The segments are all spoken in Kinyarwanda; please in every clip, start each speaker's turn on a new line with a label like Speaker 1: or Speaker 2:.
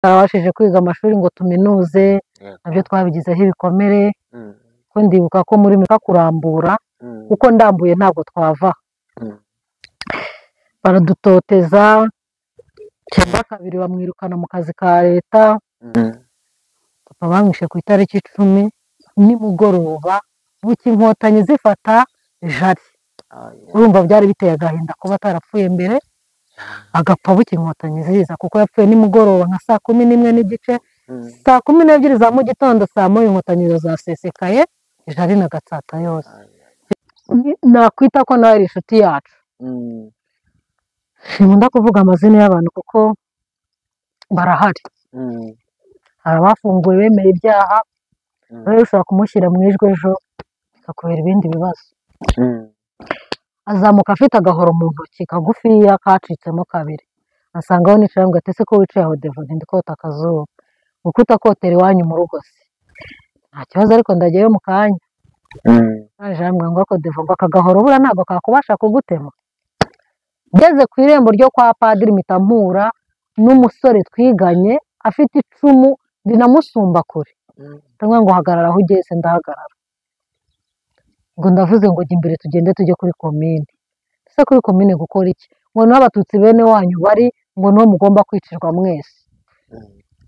Speaker 1: Twabashije kwiga amashuri ngo tuminuze,
Speaker 2: yego.
Speaker 1: nabyo twabigizeho ibikomere,
Speaker 2: Mm,
Speaker 1: ko ndibuka ko muri meka kurambura,
Speaker 2: mm,
Speaker 1: kuko ndambuye ntabwo twava.
Speaker 2: mm,
Speaker 1: Baradutoteza, cyangwa kabiri bamwirukana mu kazi ka leta.
Speaker 2: mm.
Speaker 1: Papa bamwishe ku itariki 10 nimugoroba, bucya inkotanyi zifata jari.
Speaker 2: Ah, yeah.
Speaker 1: Urumva byari biteye agahinda kuba atarapfuye mbere, agapfa bucya inkotanyi ziza, kuko yapfuye nimugoroba nka saa 11:15,
Speaker 2: Mm,
Speaker 1: saa 12 za mu gitondo, saa moya inkotanyi zasesekaye jari na Gatsata yose.
Speaker 2: ah, yeah.
Speaker 1: Nakwita ko nawe ari inshuti yacu.
Speaker 2: Mm,
Speaker 1: Sinkunda kuvuga amazina y'abantu kuko barahari.
Speaker 2: mm,
Speaker 1: Hari abafunguwe bemeye ibyaha,
Speaker 2: mm,
Speaker 1: rero ushobora kumushyira mu ijwi ejo bikakubera ibindi bibazo.
Speaker 2: mm,
Speaker 1: Azamuka afite agahoro mu ntoki kagufiya kacitsemo kabiri, asangaho nicaye ngo ati ese ko wicaye aho Devo, ndi kota akazuba, uko utakotera iwanyu mu rugo se? Nta kibazo ariko ndajyayo mu kanya.
Speaker 2: mm,
Speaker 1: Naje hamwe ngo ko Devo ngo aka gahoro buriya ntabwo kakubasha kugutema. Ngeze ku irembo ryo kwa padiri mpita mpura n'umusore twiganye afite icumu rinamusumba kure.
Speaker 2: mm.
Speaker 1: Ndamubwira ngo hagarara aho ugeze, ndahagarara. Ngo ndavuze ngo jya imbere tugende tujye kuri komine. Ese kuri komine gukora iki? Ngo niho abatutsi bene wanyu bari, ngo niho mugomba kwicirwa mwese.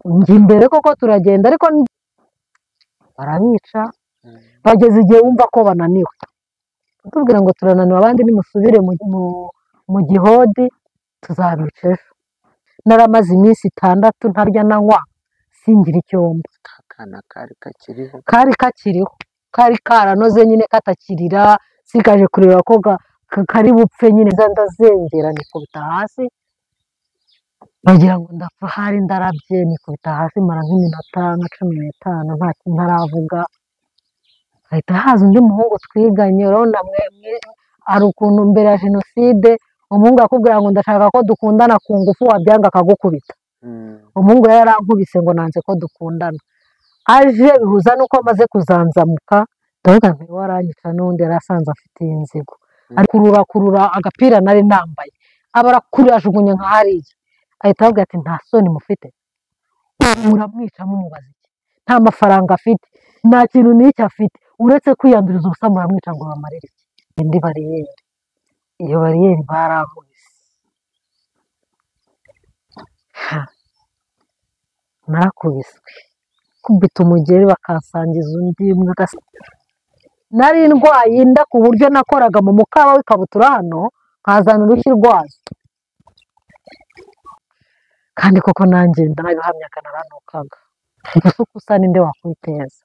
Speaker 1: Njya imbere koko turagenda, ariko barabica. Bageze igihe wumva ko bananiwe, tubwira ngo turananiwe, abandi nimusubire mu gihodi tuzabica ejo. Naramaze iminsi 6 ntarya nanywa, singira icyombo.
Speaker 2: Akana kari kakiriho.
Speaker 1: Kari kakiriho, kari karanoze nyine katakirira, sigaje kureba ko kari bupfe nyine, ndazengera nikubita hasi, bagira ngo ndapfa, hari ndarabye, nikubita hasi mara nk'iminota nka 15 nta kintu ntaravuga. Hahita haza undi muhungu twiganye, urabona hari ukuntu mbere ya jenoside umuhungu akubwira ngo ndashaka ko dukundana ku ngufu, wabyanga akagukubita. Umuhungu yari yarankubise ngo nanze ko dukundana, aje bihuza nuko amaze kuzanzamuka, ndavuga nti waranyica, n'undi yari asanze afite inzigo, ari kurura agapira nari nambaye, aba arakurira ajugunya nka hariya, ahita avuga ati nta soni mufite, muramwica mumubaza iki? Nta mafaranga afite, nta kintu n'icyo afite, uretse kwiyanduriza ubusa, muramwica ngo bamarire iki? Indi bariyeri, iyo bariyeri barankubise, narakubiswe, kubita umugeri bakansangiza undi mbwa. Nari ndwaye inda ku buryo nakoraga mu mukaba w'ikabutura hano, nkazana urushyi rwazo, kandi koko nanjye ndanabihamyaga naranukaga. Gusa uko usa ninde wakwiteza?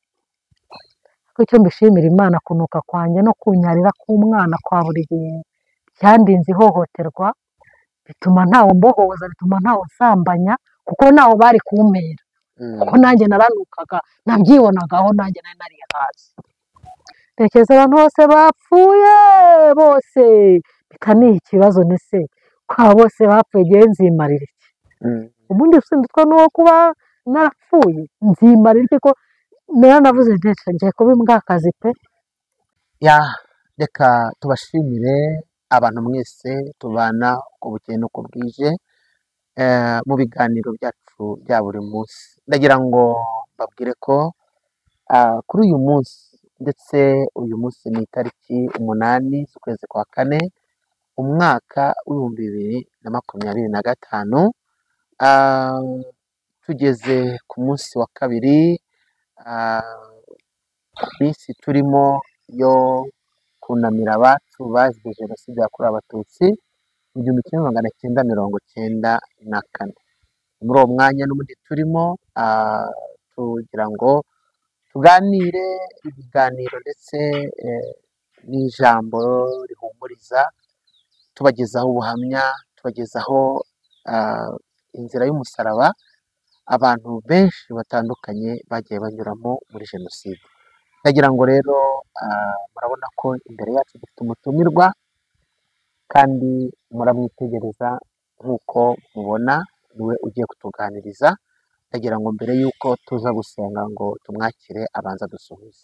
Speaker 1: Ariko icyo mbishimira Imana, kunuka kwanjye no kunyarira k'umwana kwa buri gihe byandinze ihohoterwa, bituma ntawe mbohoza, bituma ntawe nsambanya, kuko ntawe bari kumpera, kuko nanjye naranukaga, nabyibonagaho, nanjye nari nariye hasi. Tekereza abantu bose bapfuye bose, bikaniha ikibazo, nese kwa bose bapfuye gihe nzimarira iki? Ubundi usindutwa n'uwo kuba narapfuye, nzimarira iki? Ko naranavuze ndetse ngiye kuba imbwakazi pe.
Speaker 2: Ya, reka tubashimire abantu mwese tubana uko bukeye n'uko bwije mu biganiro byacu bya buri munsi. Ndagira ngo mbabwire ko kuri uyu munsi, ndetse uyu munsi ni itariki 8 z'ukwezi kwa 4 umwaka w'2025, tugeze ku munsi wa kabiri, minsi turimo yo kunamira abacu bazize jenoside yakorewe abatutsi mu 1994. Muri uwo mwanya n'ubundi turimo tugira ngo tuganire ibiganiro ndetse n'ijambo rihumuriza, tubagezaho ubuhamya, tubagezaho inzira y'umusaraba abantu benshi batandukanye bagiye banyuramo muri jenoside. Ndagira ngo rero murabona ko imbere yacu dufite umutumirwa, kandi muramwitegereza nk'uko mubona niwe ugiye kutuganiriza. Ndagira ngo mbere y'uko tuza gusenga ngo tumwakire, abanza dusuhuze.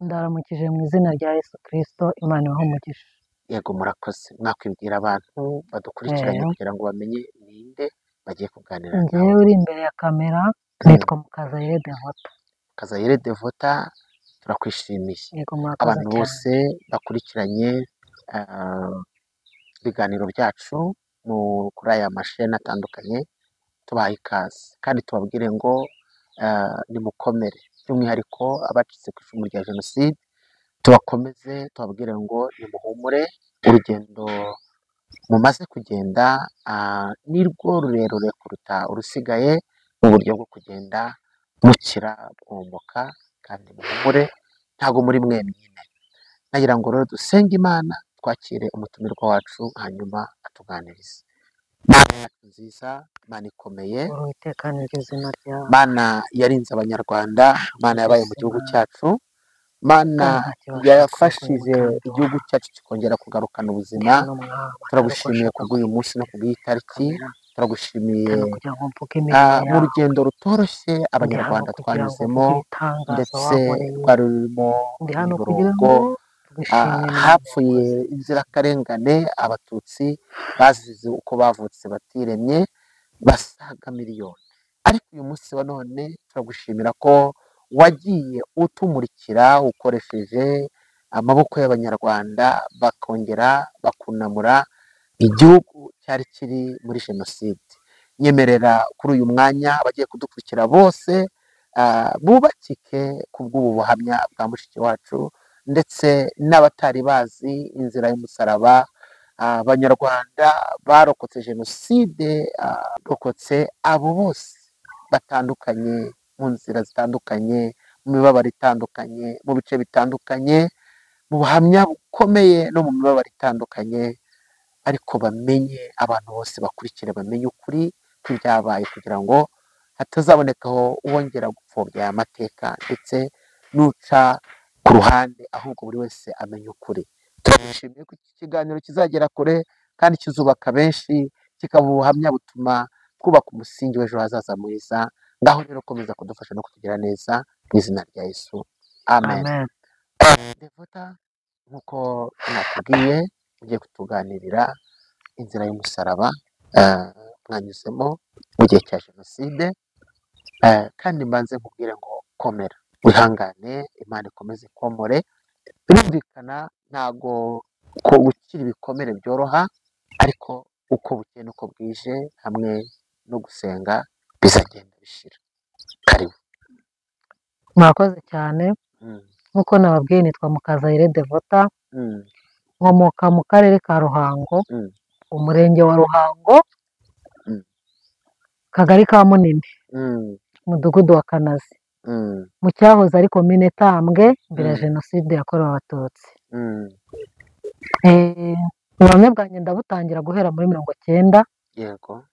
Speaker 1: Ndaramukije mu izina rya Yesu Kristo, Imana ibahe umugisha.
Speaker 2: Yego, murakoze. Mwakwibwira abantu badukurikiranye kugira ngo bamenye ninde bagiye kuganira
Speaker 1: njyewe
Speaker 2: nawe.
Speaker 1: uri imbere ya kamera nitwa Mukazayire Devota.
Speaker 2: Kazayire Devota, turakwishimiye.
Speaker 1: Yego murakoze
Speaker 2: Abantu
Speaker 1: cyane.
Speaker 2: bose bakurikiranye ibiganiro byacu kuri aya masheni atandukanye, tubaha ikaze kandi tubabwire ngo nimukomere, by'umwihariko abacitse ku icumu rya jenoside tubakomeze, tubabwire ngo nimuhumure, urugendo mumaze kugenda ni rwo rurerure kuruta urusigaye mu buryo bwo kugenda mukira bwomboka, kandi muhumure ntabwo muri mwenyine. Nagira ngo rero dusenge Imana, twakire umutumirwa wacu hanyuma atuganirize. Mana yacu nziza, Mana ikomeye,
Speaker 1: Uwiteka niryo zina ryawe.
Speaker 2: Mana yarinze Abanyarwanda, Mana yabaye mu gihugu cyacu, Mana
Speaker 1: Kandi
Speaker 2: yafashije igihugu cyacu kikongera kugarukana ubuzima. Turagushimiye kubw'uyu munsi no kubw'iyi tariki, turagushimiye mu rugendo rutoroshye Abanyarwanda twanyuzemo, ndetse rwari rurimo imirongo, hapfuye inzirakarengane, Abatutsi bazize uko bavutse batiremye basaga miliyoni. Ariko uyu munsi wa none turagushimira ko wagiye utumurikira ukoresheje amaboko y'Abanyarwanda, bakongera bakunamura igihugu cyari kiri muri jenoside. Nyemerera kuri uyu mwanya abagiye kudukurikira bose bubakike ku bw'ubu buhamya bwa mushiki wacu, ndetse n'abatari bazi inzira y'umusaraba, Abanyarwanda barokotse jenoside, barokotse abo bose batandukanye, mu nzira zitandukanye, mu mibabaro itandukanye, mu bice bitandukanye, mu buhamya bukomeye no mu mibabaro itandukanye, ariko bamenye, abantu bose bakurikire bamenye ukuri kw'ibyabaye, kugira ngo hatazabonekaho uwongera gupfobya aya mateka, ndetse n'uca ku ruhande, ahubwo buri wese amenya ukuri. Turagushimiye ko iki kiganiro kizagera kure kandi kizubaka benshi, kikaba ubuhamya butuma twubaka umusingi w'ejo hazaza mwiza. Ngaho rero komeza kudufasha no kutugira neza mu izina rya Yesu, amen. Devota, nk'uko nakubwiye, ugiye kutuganirira inzira y'umusaraba mwanyuzemo mu gihe cya jenoside, kandi mbanze nkubwire ngo komera, wihangane, Imana ikomeze ikomore. Birumvikana ntago ko gukira ibikomere byoroha, ariko uko bukeye n'uko bwije, hamwe no gusenga bizagenda bishira. Karibu.
Speaker 1: Murakoze cyane. Nk'uko nababwiye nitwa Mukazayire Devota, nkomoka mu karere ka Ruhango, umurenge wa Ruhango, kagari ka Munini, umudugudu wa Kanazi, mu cyahoze ari komine Tambwe mbere ya jenoside yakorewe Abatutsi. Ubuhamya bwanjye ndabutangira guhera muri 90,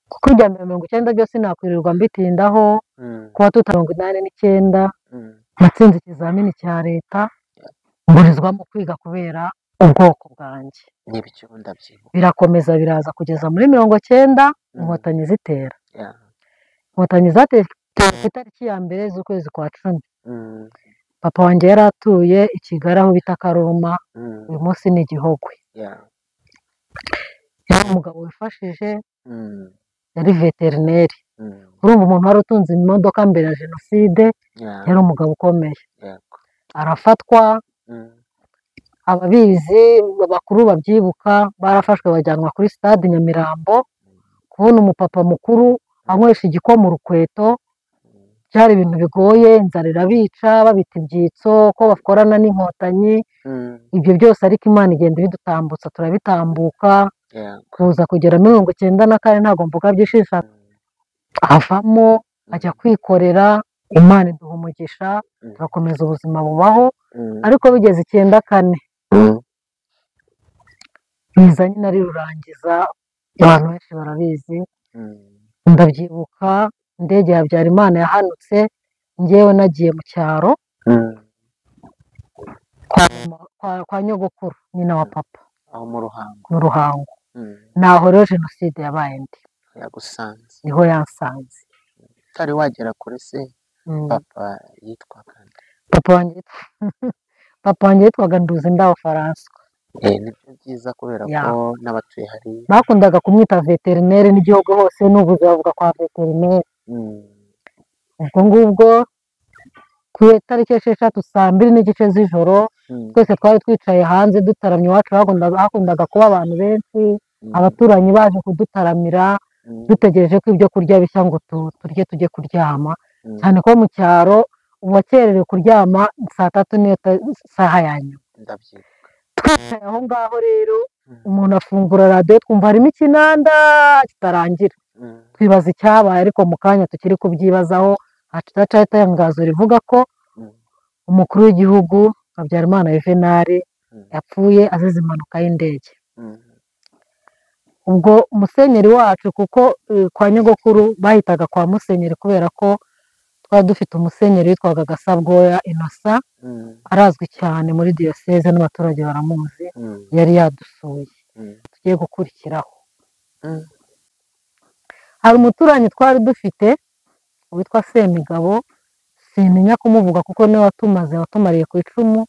Speaker 1: kuko ibya 90 byose nakwirirwa mbitindaho, kuba tuta 89 natsinze ikizamini cya leta, mburizwamo kwiga kubera ubwoko bwanjye. Birakomeza biraza kugeza muri 90, inkotanyi zitera. Inkotanyi zateye ku itariki ya mbere z'ukwezi kwa 10. Papa wanjye yari atuye i Kigali aho bita Karuma, uyu munsi ni Gihogwe. Yari umugabo wifashije, yari veterineri. Urumva umuntu wari utunze imodoka mbere ya jenoside, yari umugabo ukomeye. Arafatwa, ababizi bakuru babyibuka barafashwe bajyanwa kuri stade Nyamirambo, kubona umupapa mukuru anywesha igikoma urukweto byari ibintu bigoye, inzara irabica, babita ibyitso ko bakorana n'inkotanyi. Ibyo byose ariko Imana igenda ibidutambutsa, turabitambuka, kuza kugera 94 ntabwo mvuga byishisha, avamo ajya kwikorera, Imana iduha umugisha, turakomeza ubuzima bubaho. Ariko bigeze 94 biza nyine ari rurangiza, abantu benshi barabizi. Ndabyibuka indege ya Habyarimana yahanutse, njyewe nagiye mu cyaro kwa nyogokuru, nyina wa papa,
Speaker 2: aho
Speaker 1: mu Ruhango. Naho rero jenoside yabaye ndi,
Speaker 2: yagusanze,
Speaker 1: niho yansanze.
Speaker 2: utari wagera kure se, papa yitwaga
Speaker 1: papa wanjye yitwaga Nduzindaho François.
Speaker 2: nibyo byiza kubera
Speaker 1: Ya.
Speaker 2: ko n'abatuye hariya
Speaker 1: bakundaga kumwita veterineri n'igihugu hose n'ubu bavuga kwa veterineri. ubwo ngubwo ku itariki 6 saa 2 n'igice z'ijoro twese twari twicaye hanze dutaramye. Iwacu hakundaga kuba abantu benshi, abaturanyi baje kudutaramira dutegereje ko ibyo kurya bishya ngo turye tujye kuryama, cyane ko mu cyaro uwakererewe kuryama saa 3 niyo saha ya nyuma. Twicaye aho ngaho rero umuntu afungura radiyo twumva harimo ikinanda kitarangira, twibaza icyabaye, ariko mu kanya tukiri kubyibazaho haca itangazo rivuga ko umukuru w'igihugu Habyarimana Juvenal yapfuye azize impanuka y'indege. ubwo musenyeri wacu, kuko kwa nyogokuru bahitaga kwa musenyeri kubera ko twari dufite umusenyeri witwaga Gasabwoya Innocent, arazwi cyane muri diyoseze n'abaturage baramuzi, yari yadusuye. Tugiye gukurikiraho, hari umuturanyi twari dufite witwa Semigabo, sintinya kumuvuga kuko niwe watumariye ku icumu,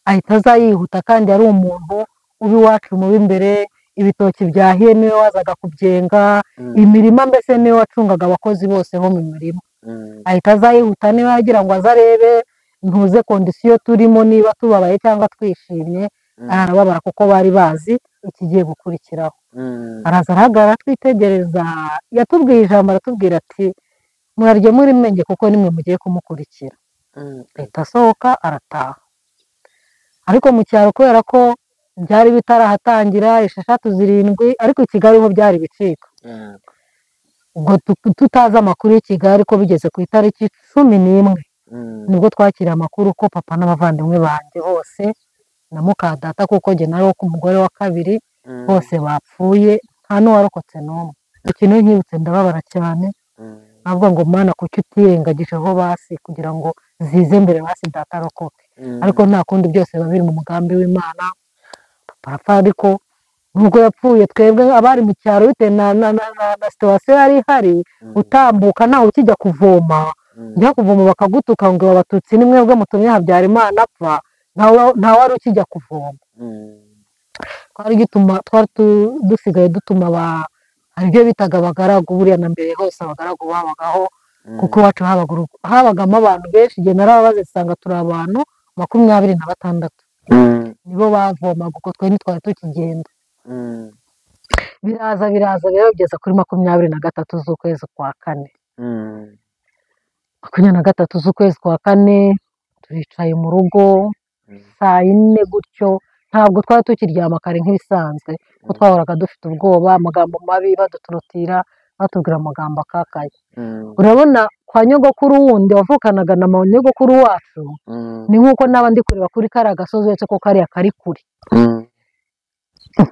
Speaker 1: ahita aza yihuta, kandi yari umuntu uba iwacu mu b'imbere, ibitoki byahiye niwe wazaga kubyenga, imirima mbese niwe wacungaga abakozi bose bo mu mirima. Ahita aza yihuta, niba yagira ngo aze arebe ntuze kondisiyo turimo, niba tubabaye cyangwa twishimye. Arababara kuko bari bazi ikigiye gukurikiraho. Araza arahagarara twitegereza, yatubwiye ijambo, aratubwira ati murarye muri menge kuko nimwe mugiye kumukurikira. Ahita asohoka arataha. Ariko mu cyaro kubera ko byari bitarahatangira 6-7, ariko i Kigali ho byari bicika. ubwo tutazi amakuru y'i Kigali ko bigeze ku itariki 11 nibwo twakiriye amakuru ko papa n'abavandimwe banjye bose na mukadata, kuko njye nari wo ku mugore wa kabiri, bose bapfuye, nta n'uwarokotse n'umwe. Ikintu nkibutse ndababara cyane, navuga ngo Mana kuki utiyengagije aho basi kugira ngo zize mbere basi datarokoke. Ariko nta kundi, byose biba biri mu mugambi w'Imana. Papa ariko nubwo yapfuye, twebwe abari mu cyaro bitewe na situwasiyo yari ihari, utambuka ntawe ukijya kuvoma, njya kuvoma bakagutuka ngo abatutsi ni mwebwe mutumye Habyarimana apfa, nta wari ukijya kuvoma. twari dusigaye dutuma hari ibyo bitaga abagaragu, buriya na mbere hose abagaragu babagaho, kuko iwacu habagamo abantu benshi. Igihe narababaze nsanga turi abantu 26 nibo bavomaga, kuko twe ntitwari tukigenda. biraza rero bigeza kuri 23 z'ukwezi kwa 4. 23 z'ukwezi kwa 4 turicaye mu rugo saa 4 gutyo, ntabwo twari tukiryama kare nk'ibisanzwe, kuko twahoraga dufite ubwoba, amagambo mabi baduturutira, batubwira amagambo akakaye. Urabona kwa nyogokuru wundi wavukanaga na nyogokuru wacu, ni nk'uko naba ndi kureba kuri kariya gasozi uretse ko kariya kari kure.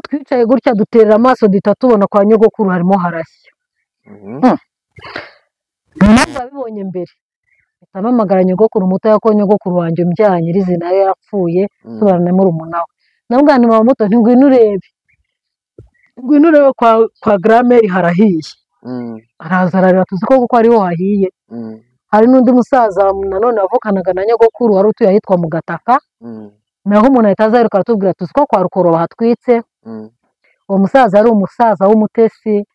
Speaker 1: Twicaye gutya duterera amaso duhita tubona kwa nyogokuru harimo harashya. Ntabwo babibonye mbere, mpita mpamagara nyogokuru mutoya, ko nyogokuru wanjye umbyara nyirizina yari yarapfuye, tubana na murumuna we. Namubwira nti mama muto, ngwino urebe kwa Grameri harahiye. Araza arareba, tuzi ko kuko ariho hahiye. Hari n'undi musaza nanone wavukanaga na nyogokuru wari utuye ahitwa mu Gataka, naho umuntu ahita aza yiruka aratubwira, tuzi ko kwa Rukoro bahatwitse. Uwo musaza ari umusaza w'umutesi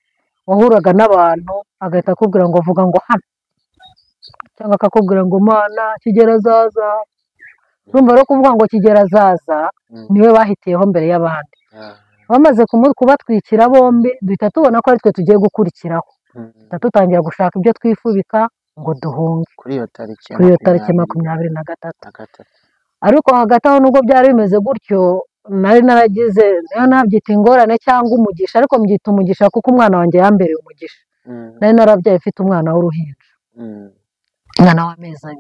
Speaker 1: wahuraga n'abantu, agahita akubwira ngo vuga ngo hano, cyangwa akakubwira ngo Mana Kigera azaza. Urumva rero kuvuga ngo Kigera azaza niwe bahitiyeho mbere y'abandi. Bamaze kubatwikira bombi, duhita tubona ko ari twe tugiye gukurikiraho. Duhita dutangira gushaka ibyo twifubika ngo duhunge
Speaker 2: kuri iyo tariki
Speaker 1: 23. Ariko hagati aho nubwo byari bimeze gutyo, nari naragize nabyita ingorane cyangwa umugisha, ariko mbyita umugisha kuko umwana wanjye yambereye umugisha. Nari narabyaye mfite umwana w'uruhinja, umwana w'amezi 2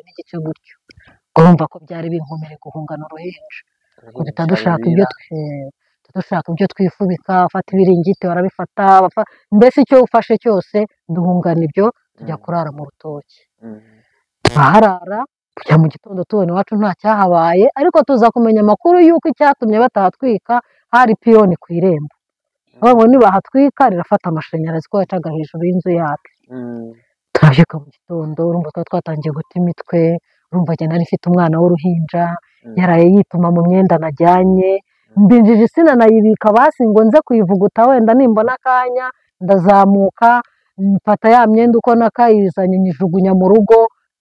Speaker 1: n'igice gutyo. Urumva ko byari binkomere guhungana uruhinja. Duhita dushaka ibyo twifubika, afata ibiringiti barabifata, mbese icyo ufashe cyose duhungana ibyo, tujya kurara mu rutoki. Baharara kujya mu gitondo tubona iwacu nta cyahabaye, ariko tuza kumenya amakuru y'uko icyatumye batahatwika hari piyoni ku irembo. Ngo nibahatwika rirafata amashanyarazi, ko yacaga hejuru y'inzu yacu. Turabyuka mu gitondo, urumva twatangiye guta imitwe. Urumva njye nari mfite umwana w'uruhinja, yaraye yituma mu myenda najyanye, mbinjije sinanayibika basi ngo nze kuyivuguta wenda nimbona akanya ndazamuka mfata ya myenda uko nakayizanye nyijugunya mu rugo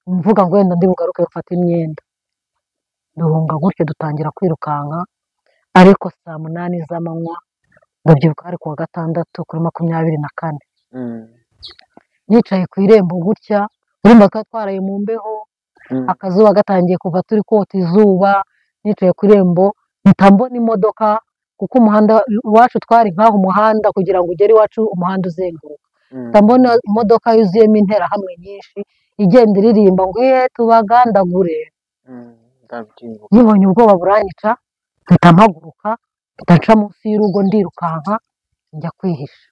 Speaker 1: mvuga ngo wenda ndi bugaruke mfata imyenda duhunga gutyo dutangira kwirukanka ariko saa 8 z'amanywa ndabyibuka hari kuwa gatandatu kuri 24 nicaye ku irembo gutya urumva ko twaraye mu mbeho akazuba gatangiye kuva turi kota izuba nicaye ku irembo mpita mbona imodoka kuko umuhanda iwacu twari nk'aho umuhanda kugira ngo ugere iwacu umuhanda uzenguruka mpita mbona imodoka yuzuyemo interahamwe nyinshi igenda iririmba ngo tubagandagure nibonye ubwoba buranyica mpita mpaguruka mpita nca munsi y'urugo ndirukanka njya kwihisha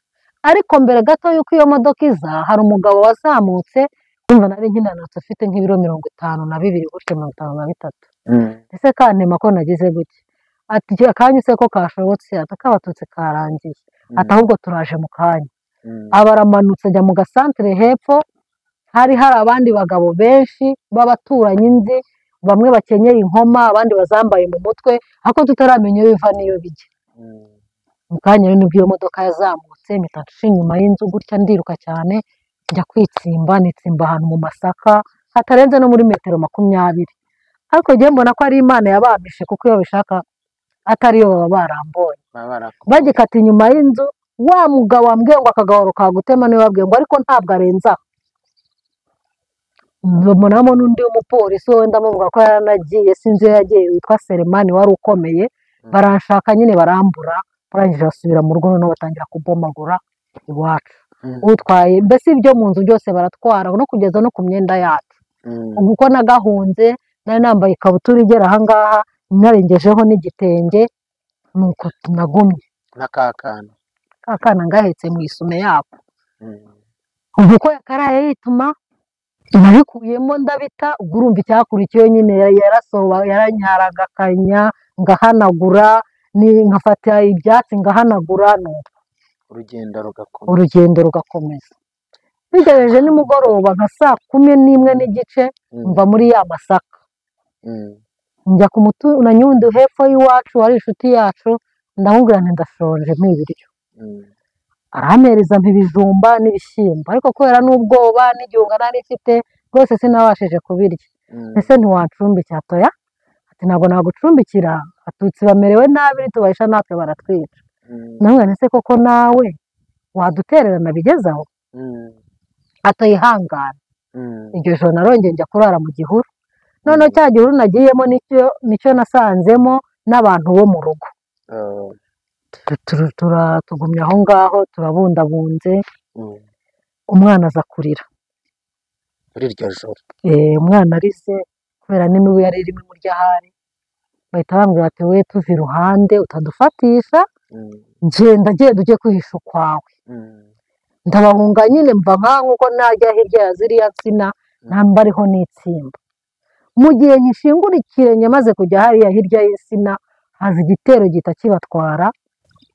Speaker 1: ariko mbere gato y'uko iyo modoka iza hari umugabo wazamutse wumva nari nkinanutse ufite nk'ibiro 52 gutyo 53 ese kantema ko nagize gutya ati akanyuse ko kashobotse atakabatutse karangiye ati ahubwo turaje mu kanya abaramanutse ajya mu gasantere hepfo hari abandi bagabo benshi b'abaturanyi nzi bamwe bakenyeye inkoma abandi bazambaye mu mutwe ariko tutaramenya iyo biva n'iyo bijya mu kanya nibwo iyo modoka yazamutse mpita nca inyuma y'inzu gutya ndiruka cyane njya kwitsimba nitsimba ahantu mu masaka hatarenze no muri metero 20 ariko njye mbona ko ari Imana yabamishe kuko iyo bishaka atariyo baba barambonye bagikata inyuma y'inzu wa mugabo wambwiye ngo akagahoro kagutema niwe wabwiye ngo ariko ntabwo arenza mbonamo n'undi w'umupolisi wowe ndamuvuga ko yaranagiye sinzi iyo yagiye witwa Selemani wari ukomeye baranshaka nyine barambura barangije basubira mu rugo noneho batangira kubomagura iwacu utwaye mbese ibyo mu nzu byose baratwara no kugeza no ku myenda yacu kuko nagahunze nari nambaye ikabutura igera ahangaha narengejeho n'igitenge nuko nagumye kakana ngahetse mu isume yabo ubwo ko yakaraye yituma nabikuyemo ndabita ubwo urumva icyakurikiyeho nyine yarasoba yaranyaraga akanya ngahanagura nkafata ibyatsi ngahanagura nuko urugendo rugakomeza bigereje nimugoroba nka saa 11:15 mva muri ya masaka njya ku na Nyundo hepfo y'iwacu wari inshuti yacu ndamubwira nti ndashonje nk'ibiryo aramereza ibijumba n'ibishyimbo ariko kubera n'ubwoba n'igihunga nari mfite rwose sinabashije kubirya ese ntiwancumbikira atoya ati ntabwo nagucumbikira atutsi bamerewe nabi tubahisha natwe baratwica namwe nese koko nawe wadutererana bigezaho atayihangana iryo joro narongeye njya kurara mu gihuru noneho cya gihuru nagiyemo nicyo nasanzemo n'abantu bo mu rugo tugumye aho ngaho turabundabunze umwana aza kurira
Speaker 2: muri iryo joro
Speaker 1: umwana arize kubera n'imibu yari irimo imurya ahari bahita bambwira bati we tuve iruhande utadufatisha genda ujye kwihisha ukwawe ndabahunga nyine mva nk'uko najya hirya ya ziriya nsina namba ariho n'itsimba mu gihe nkishingurikire nyamaze kujya hariya hirya y'insina haza igitero gihita kibatwara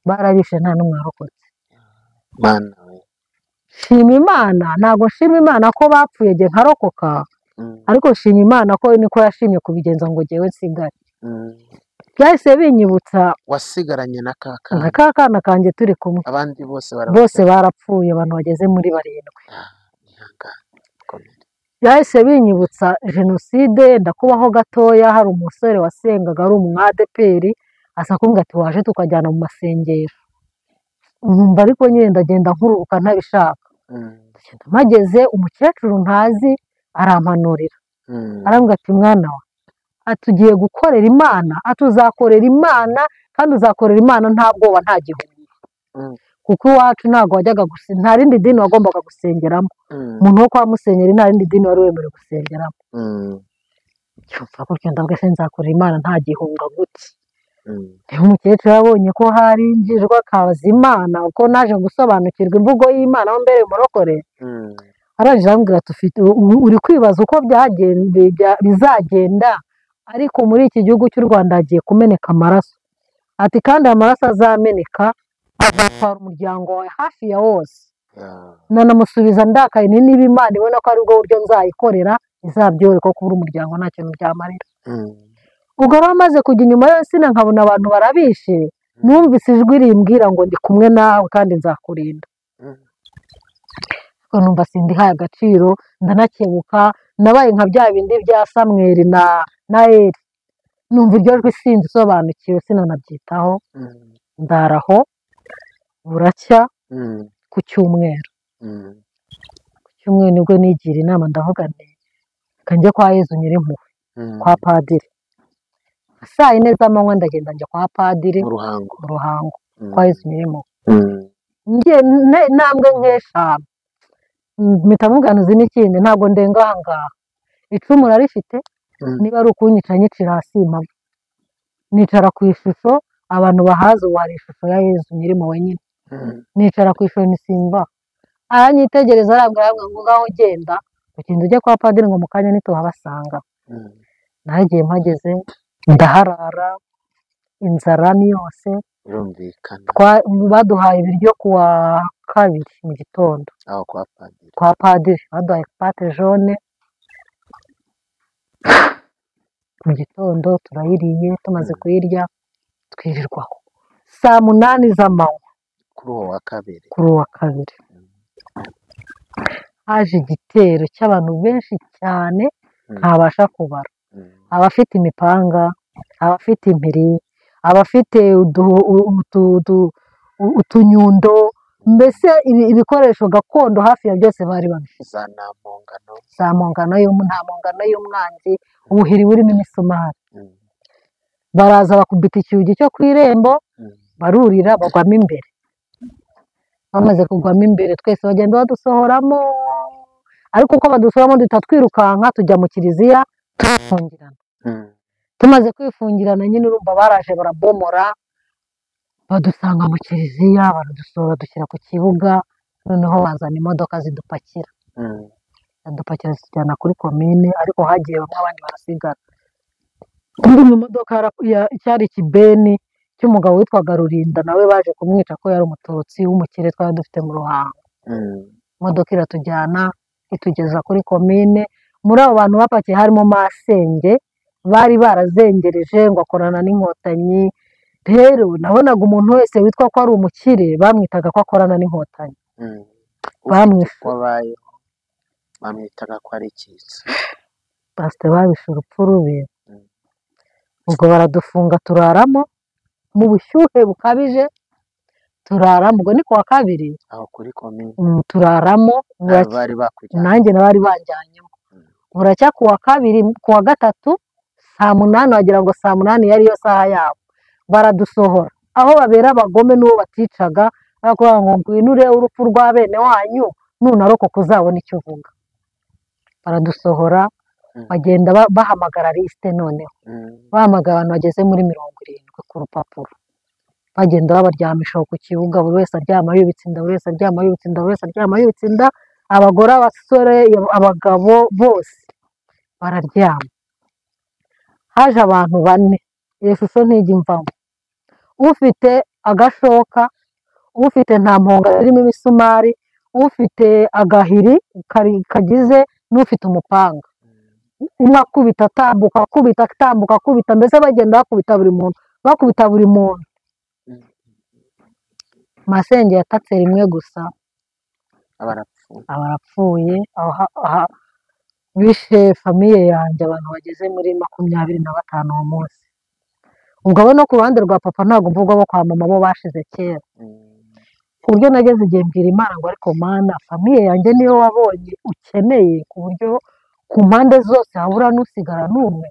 Speaker 1: barabishe nta n'umwe warokotse shima Imana ntabwo nshima Imana ko bapfuye njye nkarokoka ariko shima Imana ko niko yashimye kubigenza ngo njyewe nsigare byahise binyibutsa
Speaker 2: wasigaranye na
Speaker 1: kakana kanjye turi kumwe
Speaker 2: abandi
Speaker 1: bose barapfuye abantu bageze muri 7 byahise binyibutsa jenoside ndakubaho gatoya hari umusore wasengaga ari umwadeperi asa kumbwira ati waje tukajyana mu masengero ariko nyine ndagenda nkururuka ntabishaka mageze umukecuru ntazi arampanurira arambwira ati mwana wa atugiye gukorera Imana atuzakorera Imana kandi uzakorera Imana nta bwoba nta gihunga kuko iwacu ntabwo wajyaga gusenga nta rindi dini wagombaga gusengeramo umuntu wo kwa Musenyeri nta rindi dini wari wemerewe gusengeramo cyumva gutyo ndavuga se nzakorera Imana nta gihunga gutya umukecuru yabonye ko hari njijwe akabaza Imana uko naje gusobanukirwa imvugo y'Imana aho mbere murokore arangije arambwira ati uri kwibaza uko bizagenda ariko muri iki gihugu cy'u Rwanda hagiye kumeneka amaraso ati kandi amaraso azameneka azatwara umuryango wawe hafi ya wose nanamusubiza ndakaye niba Imana ibona ko ari bwo buryo nzayikorera izabyore ko kubura umuryango nta kintu byamarira ubwo rero maze kujya inyuma y'insina nkabona abantu barabishe, numvise ijwi rimbwira ngo ndi kumwe nawe kandi nzakurinda. Ariko numva sindihaye agaciro, ndanakebuka, nabaye nka bya bindi bya Samweli na Eli, numva iryo jwi sinsobanukiwe sinanabyitaho, ndaraho buracya ku cyumweru. Ku cyumweru nibwo nigira inama ndavuga nti reka njye kwa Yezu Nyirimpuhwe, kwa Padiri. Saa yine z'amanywa ndagenda njya kwa Padiri mu Ruhango kwa Yezu Nyirimpuhwe. Ngiye intambwe nk'eshanu mpita mugana uzi n'ikindi ntabwo ndenga aha ngaha, icumu rarifite, niba ari ukunyica nyicira hasi impamo, nicara ku ishusho, abantu bahazi ubu hari ishusho ya Yezu Nyirimpuhwe nyine, nicara ku ishusho nisimba, aranyitegereza arambwira ngo ngaho ugenda ujye kwa Padiri ngo mu kanya ntituhabasanga. Nagiye mpageze ndaharara, inzara ni yose, baduhaye ibiryo ku wa kabiri mu gitondo kwa Padiri, baduhaye pate jone mu gitondo, turayiriye, tumaze kuyirya twirirwaho saa 8 z'amanywa kuri uwo wa kabiri. Haje igitero cy'abantu benshi cyane ntabasha kubara, abafite imipanga, abafite impiri, abafite utunyundo, mbese ibikoresho gakondo hafi ya byose bari babifite, za mpongano y'umwanzi, ubuhiri burimo imisumari. Baraza bakubita icyugi cyo ku irembo, barurira bagwamo imbere. Bamaze kugwamo imbere twese bagenda badusohoramo, ariko uko badusohoramo duhita twirukanka tujya mu kiliziya twifungirana. Tumaze kwifungirana nyine urumva baraje barabomora, badusanga mu kiliziya, baradusohora dushyira ku kibuga, noneho bazana imodoka zidupakira, zitujyana kuri komine, ariko hagiye bamwe abandi barasigara. Indi mu modoka cyari ikibeni cy'umugabo witwaga Rurinda, nawe baje kumwica ko yari umututsi w'umukire twari dufite mu Ruhango. Imodoka iratujyana itugeza kuri komine. Muri abo bantu bapakiye harimo masenge bari barazengereje ngo akorana n'inkotanyi. Rero nabonaga umuntu wese witwa ko ari umukire bamwitaga ko akorana n'inkotanyi,
Speaker 2: bamwitaga ko ari icyitso.
Speaker 1: Pasite babishe urupfu rubi. Ubwo baradufunga turaramo mu bushyuhe bukabije, turaramo, ubwo ni ku wa kabiri
Speaker 2: aho kuri komine
Speaker 1: turaramo, nanjye nabari banjyanyemo. Buracya ku wa kabiri, ku wa gatatu saa 8, wagira ngo saa 8 yari yo saha yabo, baradusohora aho babera abagome n'uwo baticaga, barakuvuga ngo ngwino urebe urupfu rwa bene wanyu nunarokoka uzabona icyo uvuga. Baradusohora bagenda bahamagara lisite, noneho bahamagara abantu bageze muri 70 ku rupapuro, bagenda babaryamisha ku kibuga, buri wese aryama yubitse inda, buri wese aryama yubitse inda, buri wese aryama yubitse inda, abagore, abasore, abagabo bose bararyama. Haje abantu 4, iyo shusho ntijya imvamo, ufite agashoka, ufite nta mponga zirimo imisumari, ufite agahiri kagize, n'ufite umupanga. Umwe akubita atambuka, akubita atambuka, akubita, mbese bagenda bakubita buri muntu. Masenge yatatse rimwe gusa, abarapfuye. Bishe famiye yanjye abantu bageze muri 25 uwo munsi. Ubwo abo no ku ruhande rwa papa ntabwo mvuga, bo kwa mama bo bashize kera, ku buryo nageze igihe mbwira Imana ngo ariko Mana, famiye yanjye niyo wabonye ukeneye, ku buryo ku mpande zose habura n'usigara n'umwe.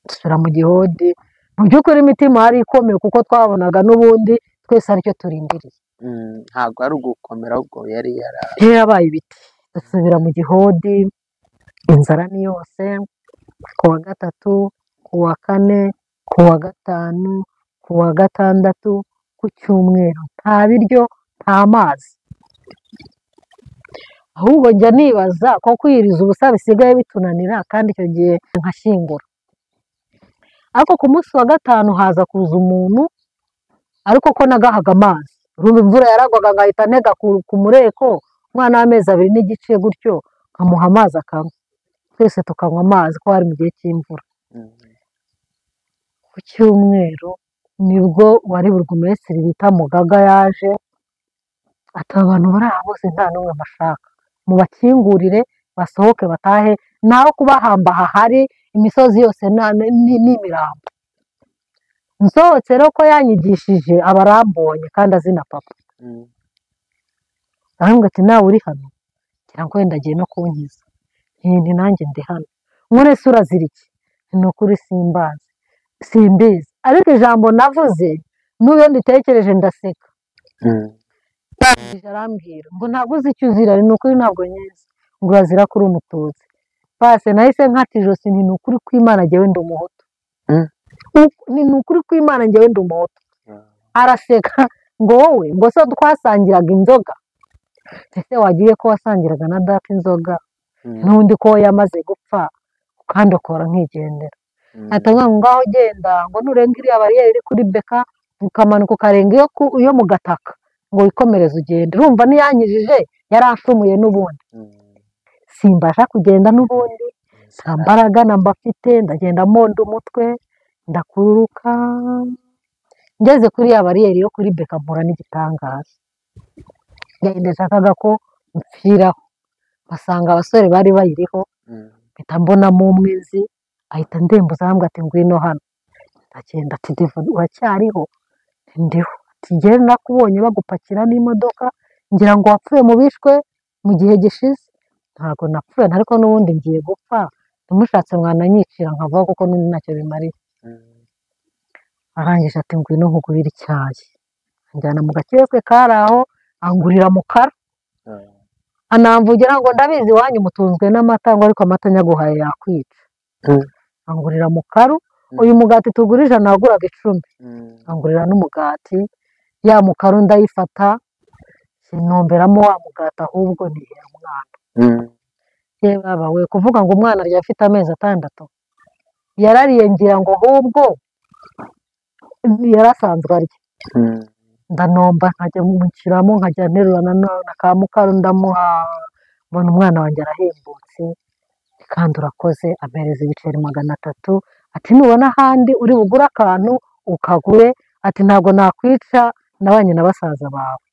Speaker 1: Dusubira mu gihodi, mu by'ukuri imitima yari ikomeye kuko twabonaga n'ubundi twese aricyo turindiriye.
Speaker 2: Ntabwo ari ugukomera, ahubwo yari
Speaker 1: yabaye ibiti. Dusubira mu gihodi, inzara ni yose. Ku wa gatatu, ku wa kane, ku wa gatanu, ku wa gatandatu, ku cyumweru nta biryo, nta mazi. Ahubwo njya nibaza ko kwiyiriza ubusa bisigaye bitunanira, kandi icyo gihe nkashyingura. Ariko ku munsi wa gatanu haza kuza umuntu, ariko ko nagahaga amazi, urumva imvura yaragwaga ngahita ntega ku mureko, umwana w'amezi 2 n'igice gutyo, nkamuha amazi akanywa, twese tukanywa amazi ko hari mu gihe cy'imvura. ku cyumweru nibwo wari burugumesitiri bita Mugaga yaje, ati aba bantu bari aha bose nta n'umwe bashaka, mubakingurire basohoke batahe, naho kubahamba hahari imisozi yose n'imirambo. Nsohotse rero ko yanyigishije aba arambonye kandi azi na papa, arambwira ati nawe uri hano, ngira ngo wenda agiye no kunkiza. Nti nanjye ndi hano. None se urazira iki? Ni ukuri simbizi, ariko ijambo navuze n'uyo nditekereje ndaseka. Arangije arambwira ngo ntabwo uzi icyo uzira, ni ukuri ntabwo nyizi, ngo urazira ko uri umututsi. Pase nahise nkata ijosi, ni ukuri kw'Imana njyewe ndi umuhutu, ni ukuri kw'Imana njyewe ndi umuhutu. Araseka ngo wowe, ngo se twasangiraga inzoga? Ese wagiye ko wasangiraga na data inzoga, n'undi ko yamaze gupfa kandi ukora nkigendera. Ahita ngo ngaho genda, ngo nurenga iriya bariyeri iri kuri beka ukamanuka ukarenga iyo mu gataka, ngo wikomereze ugende. Urumva niyanyijije yarashumuye n'ubundi, simbasha kugenda n'ubundi, nta mbaraga namba mfite, ndagenda mponda umutwe ndakururuka. Ngeze kuri ya bariyeri yo kuri beka mpura n'igitangaza, nashakaga ko mpfiraho, basanga abasore bari bayiriho, mpita mbonamo umwe nzi, ahita ndembuza arambwira ati ngwino hano. Ndagenda ati Diva uracyariho? Ndiho. Ati njyewe nakubonye bagupakira n'imodoka, ngira ngo wapfuye mu bishwe mu gihe gishize. Ntabwo napfuye, ariko n'ubundi ngiye gupfa, ntimushatse mwananyicira nkavaho kuko n'undi ntacyo bimariye. Arangije ati ngwino nkugurire icyayi, anjyana mu gakiyosike kari aho, angurira Mukara, anamvugira ngo ndabizi iwanyu mutunzwe n'amata, ngo ariko amata nyaguhaye yakwica. Angurira Mukaru, uyu mugati tugura 100 waguraga 10, angurira n'umugati. Ya Mukaru ndayifata, sinomberamo wa mugati, ahubwo nihera umwana. Yewe baba we, kuvuga ngo umwana arya afite amezi 6, yarariye ngira ngo ahubwo yarasanzwe arya. Ndanomba nkajya mushyiramo, nkajya nterurana na ka Mukaru ndamuha, mbona umwana wanjye arahembutse. Kandi urakoze, ampereza ibiceri 300, ati nubona ahandi uri bugure akantu ukagure, ati ntabwo nakwica, nabanye na basaza bawe.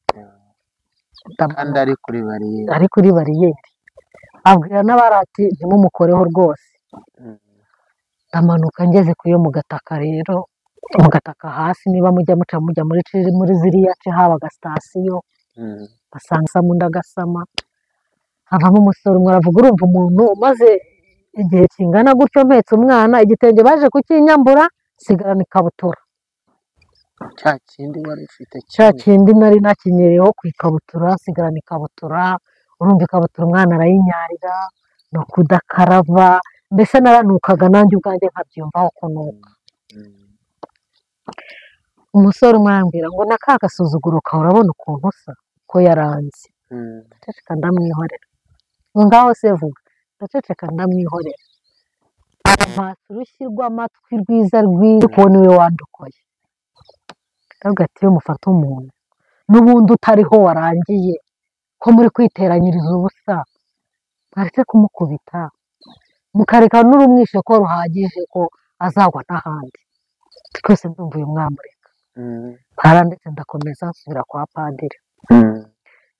Speaker 2: Kandi ari
Speaker 1: kuri bariyeri, abwira n'abari ati ntimumukoreho rwose. Ndamanuka ngeze ku yo mu gataka rero, mu gataka hasi, niba mujya muri ziriya ce habaga sitasiyo, basanga isamu ndagasama, havamo umusore umwe aravuga, urumva umuntu umaze igihe kingana gutyo mpetse umwana, igitenge baje kukinyambura, sigarana ikabutura.
Speaker 2: Cya kindi wari ufite,
Speaker 1: cya kindi nari nakinyereyeho ku ikabutura, sigarana ikabutura. Urumva ikabutura umwana arayinyarira, no kudakarava, mbese naranukaga nanjye ubwanjye nkabyumvaho kunuka. Umusore umwe arambwira ngo na ka gasuzuguro kawe urabona ukuntu usa, ko yaranze. Ndaceceka ndamwihorera, ngo ngaho se vuga. Ndaceceka ndamwihorera, arampasa urushyi rw'amatwi rwiza kubona iwe wandukoye. Ndavuga ati iyo mufata umuntu n'ubundi utariho warangiye, ko muri kwiteranyiriza ubusa, mwaretse kumukubita mukareka n'urumwishe ko ruhagije ko azagwa n'ahandi. Twese ndumva uyu mwamureka. Ndetse ndakomeza nsubira kwa padiri.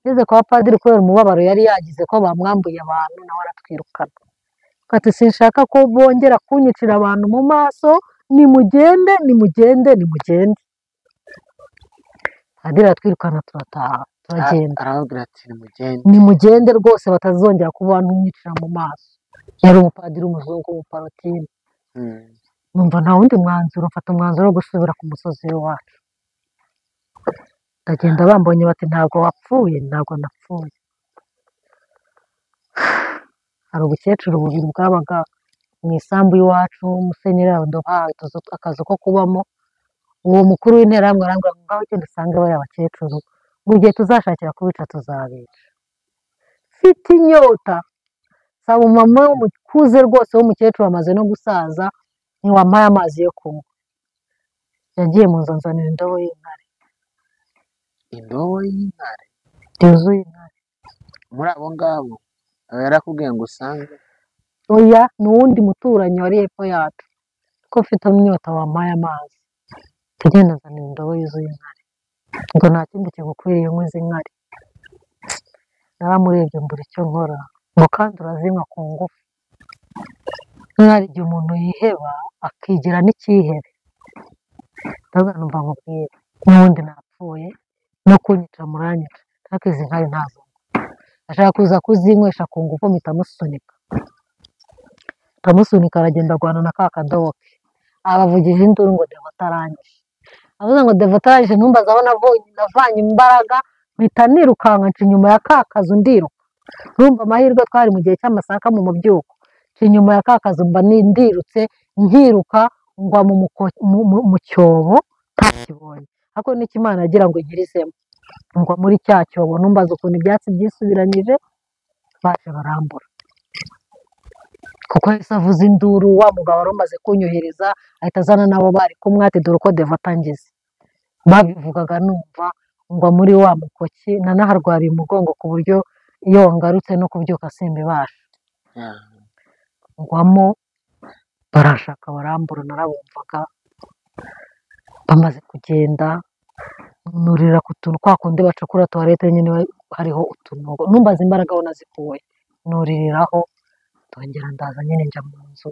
Speaker 1: Ngeze kwa padiri kubera umubabaro yari yagize ko bamwambuye abantu, nawe aratwirukana. Ati sinshaka ko bongera kunyicira abantu mu maso, nimugende nimugende nimugende. Padiri aratwirukana, turataha turagenda.
Speaker 2: Arababwira ati
Speaker 1: nimugende rwose, batazongera kuba ntunyicira mu maso. Yari umupadiri w'umuzungu w'umuparotine. Numva nta wundi mwanzuro, mfata umwanzuro wo gusubira ku musozi wacu. Ndagenda bambonye bati ntabwo wapfuye. Ntabwo napfuye. Hari ubukecuru bubiri bwabaga mu isambu y'iwacu, Musenyeri yaduhaye akazu ko kubamo. Uwo mukuru w'interahamwe arambwira ngo ngaho ugende usange bariya bakecuru, mu gihe tuzashakira kubica tuzabica. Mfite inyota, saba umumama w'umukuze rwose w'umukecuru amaze no gusaza, ntiwampaye amazi yo kunywa. Yagiye mu nzu anzanira indobo y'inkari.
Speaker 2: Indobo y'inkari?
Speaker 1: Yuzuye inkari.
Speaker 2: Muri abo ngabo aba yarakubwiye ngo usange?
Speaker 1: Oya, ni uwundi muturanyi wari hepfo yacu. ko mfite inyota wampaye amazi, tugenda nzanira indobo yuzuye inkari, ngo nta kindi kigukwiriye unywa izi nkari. Naramurebye mbura icyo nkora, ngo kandi urazinywa ku ngufu. Hari igihe umuntu yiheba akigira n'icyihebe, ndavuga numva nkubwire n'ubundi napfuye no kunyica muranyica, ariko izi nkari ntazo ashaka kuza kuzinywesha ku ngufu, mpita musunika ndamusunika, aragenda arwana na ka kadobo ke, abavugije induru ngo Devota arangije. Avuze ngo Devota arangije, ntumbaze aho navanye imbaraga, mpita nirukanka nca inyuma ya ka kazu ndiruka. Urumva amahirwe twari mu gihe cy'amasaka mu mubyuko, nca inyuma ya ka kazu mba ndirutse, nkiruka ngwa mu cyobo ntakibonye, ariko n'icyo Imana yagira ngo nkirizemo, ngwa muri cya cyobo. Ntumbaze ukuntu ibyatsi byisubiranyije, baje barambura, kuko yahise avuza induru. Wa mugabo wari umaze kunyohereza ahita azana nabo bari kumwe, ati dore uko Devota angize. Babivugaga numva ngwa muri wa mukoki, nanaharwariye umugongo ku buryo iyo wangarutse no kubyuka simbibasha. Ngwamo barashaka barambura, narabumvaga. Bamaze kugenda nurira ku tuntu kwa kundi bacukura tuwarete nyine hariho utunogo, numbaza imbaraga aho nazikuye, nuririraho ndongera ndaza nyine njya mu nzu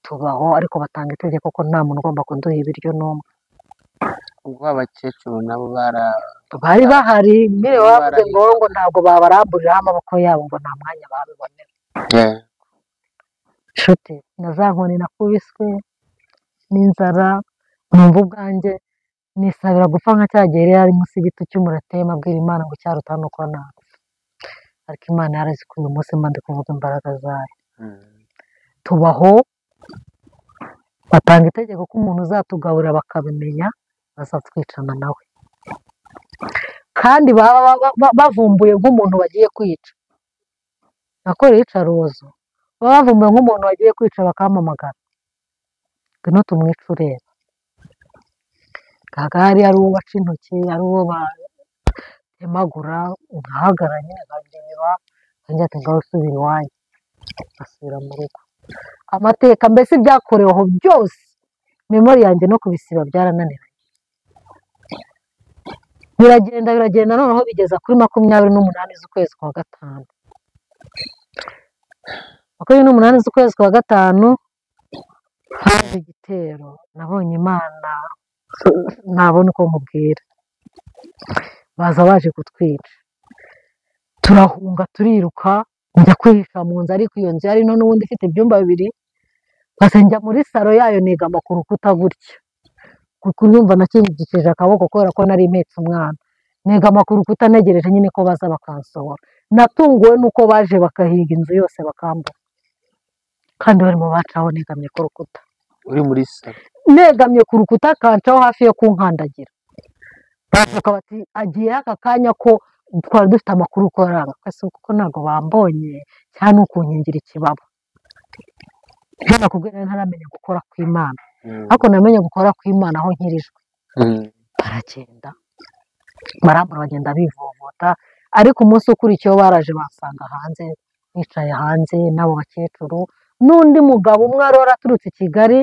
Speaker 1: tubaho, ariko batanga itegeko ko nta muntu ugomba kuduha ibiryo n'umwe.
Speaker 2: ubwo abakecuru nabo
Speaker 1: bari bahari, mbere bavuze ngo ntabwo babaramburiraho amaboko yabo, ngo nta mwanya babibonera. Nshuti, na za nkoni nakubiswe n'inzara, numva ubwanjye nisabira gupfa nka cya gihe yari ari munsi y'igiti cy'umuretema, abwira Imana ngo icyaruta ni uko napfa. Ariko Imana yarazi ko uyu munsi mba ndi kuvuga imbaraga zayo. Tubaho, batanga itegeko ko umuntu uzatugaburira bakabimenya bazatwicana nawe, kandi baba bavumbuye nk'umuntu bagiye kwica, nakoreye iyicarubozo, baba bavumbuye nk'umuntu bagiye kwica bakampamagara, ngwino tumwice ureba. Hari ari uwo baca intoki, ari uwo batemagura, nkahagarara nyine nkabireba, nkanjye ati ngaho usubira iwanyu, ngasubira mu rugo. Amateka mbese ibyakorewe aho byose, memori yanjye no kubisiba byarananiranye. Biragenda noneho bigeza kuri 28 z'ukwezi kwa gatanu. 28 z'ukwezi kwa gatanu haje igitero, nabonye Imana ntabona uko nkubwira. Baza baje kutwica, turahunga turiruka, njya kwihisha mu nzu, ariko iyo nzu yari no n'ubundi ifite ibyumba 2, maze njya muri saro yayo negama ku rukuta gutya, kuko urumva nakingikije akaboko kubera ko nari impetse umwana, negama ku rukuta ntegereje nyine ko baza bakansohora. Natunguwe nuko baje bakahiga inzu yose bakambura, kandi barimo bacaho negamye ku rukuta.
Speaker 2: uri muri saro
Speaker 1: Negamye ku rukuta kancaho hafi yo kunkandagira, bavuga bati agiye aka kanya ko twari dufite amakuru ko aranga, kuko ntabwo bambonye cyane ukunkingira ikibaba. Ibyo nakubwira ntaramenya gukora kw'Imana, ariko namenye gukora kw'Imana aho nkirijwe. Baragenda barambura, bagenda bivovota, ariko umunsi ukurikiyeho baraje basanga hanze, bicaye hanze n'abo bakecuru, n'undi mugabo umwe wari waraturutse i Kigali,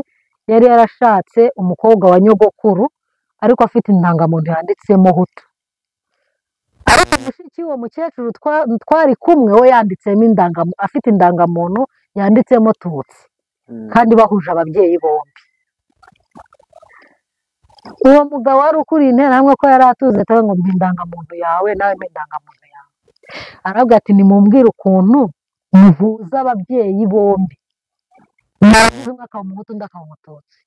Speaker 1: yari yarashatse umukobwa wa nyogokuru, ariko afite indangamuntu yanditsemo Hutu. Ariko mushiki w'uwo mukecuru twari kumwe, we yanditsemo afite indangamuntu yanditsemo Tutsi, kandi bahuje ababyeyi bombi. Uwo mugabo wari ukuriye interahamwe ko yari atuze, atavuga ngo mpa indangamuntu yawe, nawe mpa indangamuntu yawe. Aravuga ati nimumbwire ukuntu muhuza ababyeyi bombi, umwe akaba Umuhutu undi akaba Umututsi.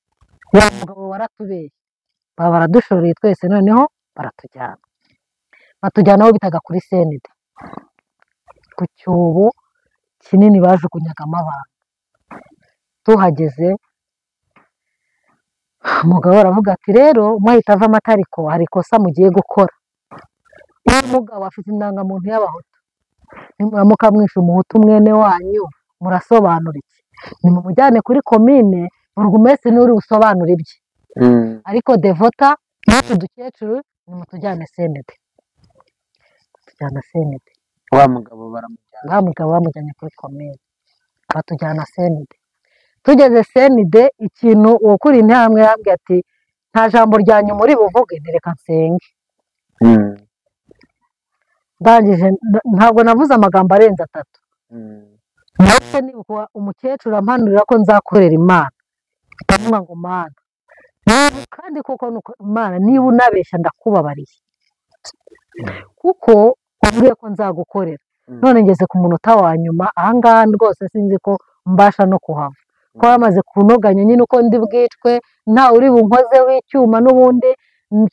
Speaker 1: Uwo mugabo waratubeshye, baba baradushoreye twese, noneho baratujyana, batujyana aho bitaga kuri Senide, ku cyobo kinini bajugunyagamo abantu. Tuhageze umugabo aravuga ati rero mwahita ava amatariko, hari ikosa mugiye gukora. Uwo mugabo afite indangamuntu y'Abahutu, nimuramuka mwishe Umuhutu mwene wanyu murasobanura iki? Nimumujyane kuri komine, burugumesitiri niwe uri busobanura ibye, ariko Devota n'utu dukecuru nimutujyane Senide. Tujyana Senide,
Speaker 2: wa mugabo
Speaker 1: bamujyanye kuri komine, batujyana Senide. tugeze senide ikintu uwukuriye intambwe yambwiye ati nta jambo ryanyu muri buvuge ntireka nsenge. ndangije ntabwo navuze amagambo arenze 3. ndetse nibuka umukecuru ampanurira ko nzakorera Imana, ndavuga ngo Mana, kandi koko nuko Imana niba unabeshya ndakubabariye kuko wambwiye ko nzagukorera, none ngeze ku munota wa nyuma ahangaha rwose sinzi ko mbasha no kuhava, ko bamaze kunoganya nyine uko ndi bwicwe, ntawe uri bunkoze w'icyuma n'ubundi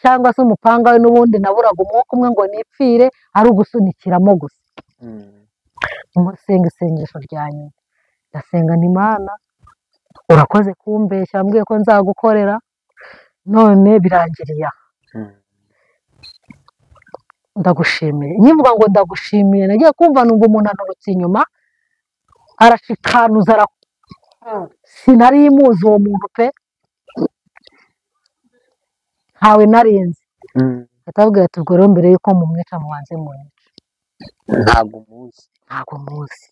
Speaker 1: cyangwa se umupanga we, n'ubundi naburaga umwuka umwe ngo nipfire, ari ugusunikiramo gusa. Musenga isengesho rya nyuma, ndasenga nti Imana urakoze kumbeshya, wambwiye ko nzagukorera, none birangiriye aha. Ndagushimiye. Nkivuga ngo ndagushimiye, nagiye kumva numva umuntu anturutse inyuma arashikanuza, sinari muzi uwo muntu pe, ntawe narinzi. Atabwira ati ubwo rero mbere yuko mumwica mubanze munyice. Ntabwo muzi.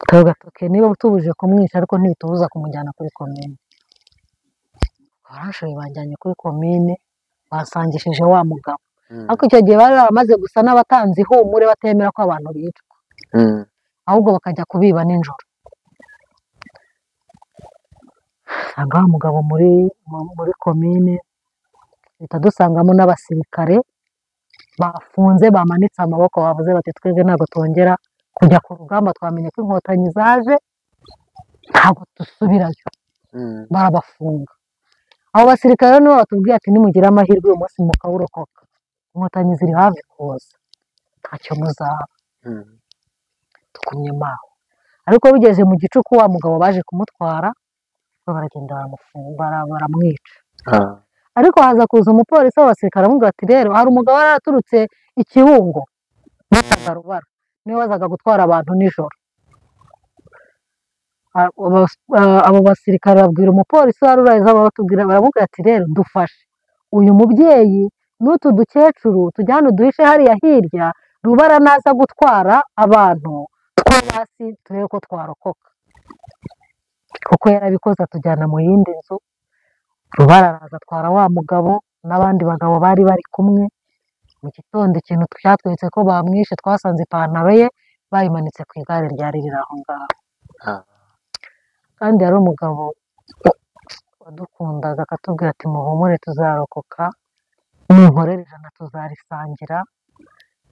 Speaker 1: Tuvuga tuke niba tubuje kumwica ariko ntibitubuza kumujyana kuri komine. Barashoye banjyanye kuri komine, basangishije wa mugabo. Ariko icyo gihe bari baramaze gusa n'abatanzi ihumure batemera ko abantu bicwa, ahubwo bakajya kubiba nijoro. Usanga wa mugabo muri komine, duhita dusangamo n'abasirikare bafunze bamanitse amaboko, bavuze bati twebwe ntabwo twongera kujya ku rugamba, twamenye ko inkotanyi zaje ntabwo dusubirayo. Barabafunga. Abo basirikare nibo batubwiye ati nimugire amahirwe uyu munsi mukawurokoka, inkotanyi ziri hafi kuza, ntacyo muzaba. Tugumye maho. Ariko bigeze mu gicuku wa mugabo baje kumutwara, baragenda baramwica. Ariko haza kuza umupolisi w'abasirikare aramubwira ati rero hari umugabo wari yaraturutse i Kibungo bitaga Rubara, niwe wazaga gutwara abantu nijoro. Abo basirikare babwira umupolisi wari uraza, baramubwira ati rero dufashe uyu mubyeyi n'utu dukecuru tujyane uduhishe hariya hirya, Rubara naza gutwara abantu two hasi turebe ko twarokoka. Kuko yarabikoze atujyana mu yindi nzu, Rubara araza atwara wa mugabo n'abandi bagabo bari bari kumwe. Mu gitondo ikintu cyatweretse ko bamwishe, twasanze ipantaro ye bayimanitse ku igare ryari riri aho ngaho. Kandi yari umugabo wadukundaga akatubwira ati muhumure tuzarokoka, ninkorera 100 tuzarisangira,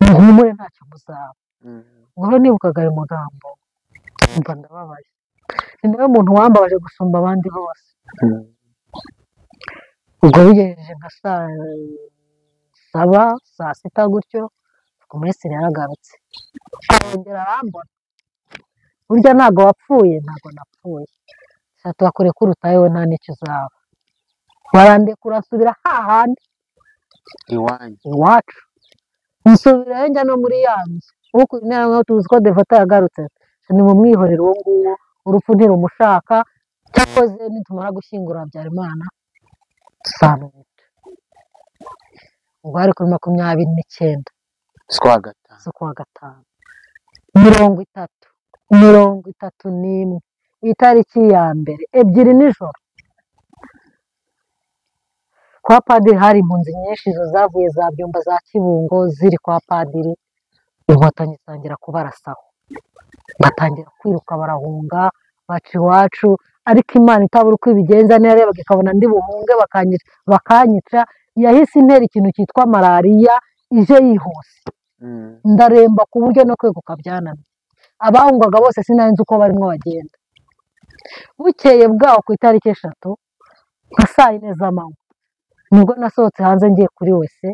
Speaker 1: muhumure ntacyo muzaba. Ubwo nibukaga ayo magambo mba ndababaye. Ni nawe muntu wambabaje gusumba abandi bose. Ubwo bigejeje nka saa 7, saa 6 gutyo, komiseri yaragarutse arongera arambona, burya ntabwo wapfuye. Ntabwo napfuye, tubakore ko urutaye we nta n'icyo uzaba. Barandekura nsubira hahandi iwacu, nsubirayo njya no muri ya nzu. Uko intera tuzi ko Devota yagarutse, ni mu mwihorero uwo nguwo, urupfu ntirumushaka. Cyakoze nitumara gushyingura Habyarimana tuzamwica. Ubwo hari kuri 29 z'ukwa gatanu 31 itariki ya mbere 2 nijoro, kwa padiri hari impunzi nyinshi zavuye za Byumba za Kibungo ziri kwa padiri. Inkotanyi zitangira kubarasaho, batangira kwiruka barahunga baca iwacu. Ariko Imana itabura uko ibigenza, niyarebaga ikabona ndi buhunge bakanyica, yahise intera ikintu cyitwa malariya ije yihuse, ndaremba ku buryo no kweguka byananiye. Abahungaga bose sinari nzi uko barimo bagenda. Bukeye bwaho ku itariki 3 nka saa 4 z'amanywa nibwo nasohotse hanze ngiye kuri wese.